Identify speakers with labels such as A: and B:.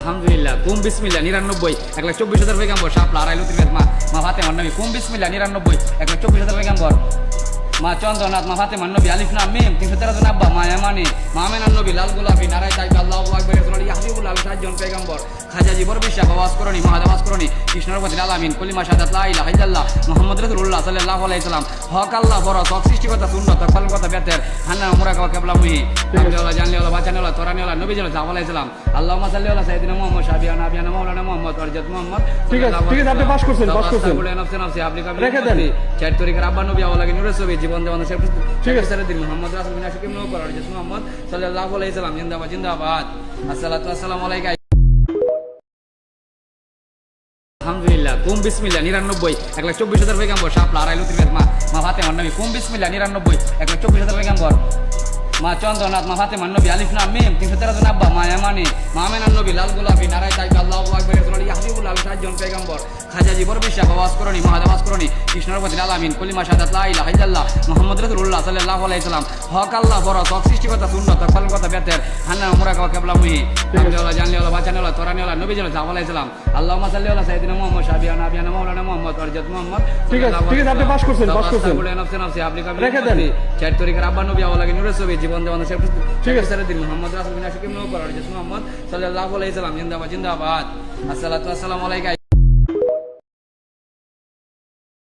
A: আলহামদুলিল্লাহ কুম বিসমিল্লাহ 99 1,24,000 পয়গম্বর শাপলা আড়াইলো ত্রিবেদ মা ফাতেমার নবী কুম বিসমিল্লাহ 99 1,24,000 পয়গম্বর মা চন্দ্রনাথ মা ফাতেমার নবী আলিফ লাম মিম 313 জন আব্বা মা ইয়ামানি মা আমেনার নবী লাল গোলাপি নারায় তাইবা আল্লাহু আকবার রাসূলুল্লাহ হাবিবুল্লাহ 60 জন পয়গম্বর খাজা জীবর বিশ্বাস আওয়াজ করনি মহাদেব আওয়াজ করনি কৃষ্ণর প্রতি আলামিন কলিমা শাহাদাত লা ইলাহা ইল্লাল্লাহ মুহাম্মদ রাসূলুল্লাহ সাল্লাল্লাহু আলাইহি সাল্লাম হক আল্লাহ ফরজ হক সৃষ্টিকর্তা সুন্নাত পালন কথা বেতের হান্না মুরাকাবা কিবলা মুহি জানলেওয়ালা জানলেওয়ালা বাঁচানেওয়ালা তোরানেওয়ালা নবী সাল্লাল্লাহু আলাইহি সাল্লাম আল্লাহুম্মা সাল্লি আলা সাইয়্যিদিনা মুহাম্মদ শাফিয়ানা নাবিয়ানা মাওলানা মুহাম্মদ ওয়ারজাত মুহাম্মদ
B: ঠিক আছে আপনি পাস করছেন
A: বলে নফসে নফসে আপনি কাবি রেখে দেন চার তরিকার আব্বা নবী আওয়ালা কি নূরের ছবি জীবন দেওয়ান সে ঠিক আছে দিন মুহাম্মদ রাসূল বিনা শিকিম নো করার ওয়ারজাত মুহাম্মদ সাল্লাল্লাহু আলাইহি সাল্লাম জিন্দাবাদ জিন্দাবাদ আসসালাতু আসসালামু আলাইকা আলহামদুলিল্লাহ কুম বিসমিল্লাহ 99 1,24,000 পয়গম্বর শাপলা আড়াইলো ত্রিবেদ মা ফাতেমার নবী কুম বিসমিল্লাহ 99 1,24,000 পয়গম্বর মা চন্দ্রনাথ মা ফাতেমার নবী আলিফ লাম মিম 313 জন আব্বা মা ইয়ামানি মা আমেনার নবী লাল গোলাপি নারায় তাইবা আল্লাহু আকবার রাসূলুল্লাহ হাবিবুল্লাহ 60 জন পয়গম্বর খাজা জীবর বিশ্বাস আওয়াজ করনি মহাদেব আওয়াজ করনি কৃষ্ণর প্রতি আলামিন কলিমা শাহাদাত লা ইলাহা ইল্লাল্লাহ মুহাম্মদ রাসূলুল্লাহ সাল্লাল্লাহু আলাইহি সাল্লাম হক আল্লাহ ফরজ হক সৃষ্টিকর্তা সুন্নাত পালন কথা বেতের হান্না মুরাকাবা কিবলা মুহি জানলেওয়ালা বাঁচানেওয়ালা তোরানেওয়ালা নবী সাল্লাল্লাহু আলাইহি সাল্লাম আল্লাহুম্মা সাল্লি আলা সাইয়্যিদিনা মুহাম্মদ শাফিয়ানা নাবিয়ানা মাওলানা মুহাম্মদ ওয়ারজাত মুহাম্মদ
B: ঠিক আছে আপনি পাস করছেন
A: বলে নফসে নফসে আপনি কাবি রেখে দেন চার তরিকার আব্বা নবী আওয়ালা কি নূরের ছবি জীবন দেওয়ান সে ঠিক আছে দিন মুহাম্মদ রাসূল বিনা শিকিম নো করার ওয়ারজাত মুহাম্মদ সাল্লাল্লাহু আলাইহি সাল্লাম জিন্দাবাদ জিন্দাবাদ আসসালাতু আসসালামু আলাইকা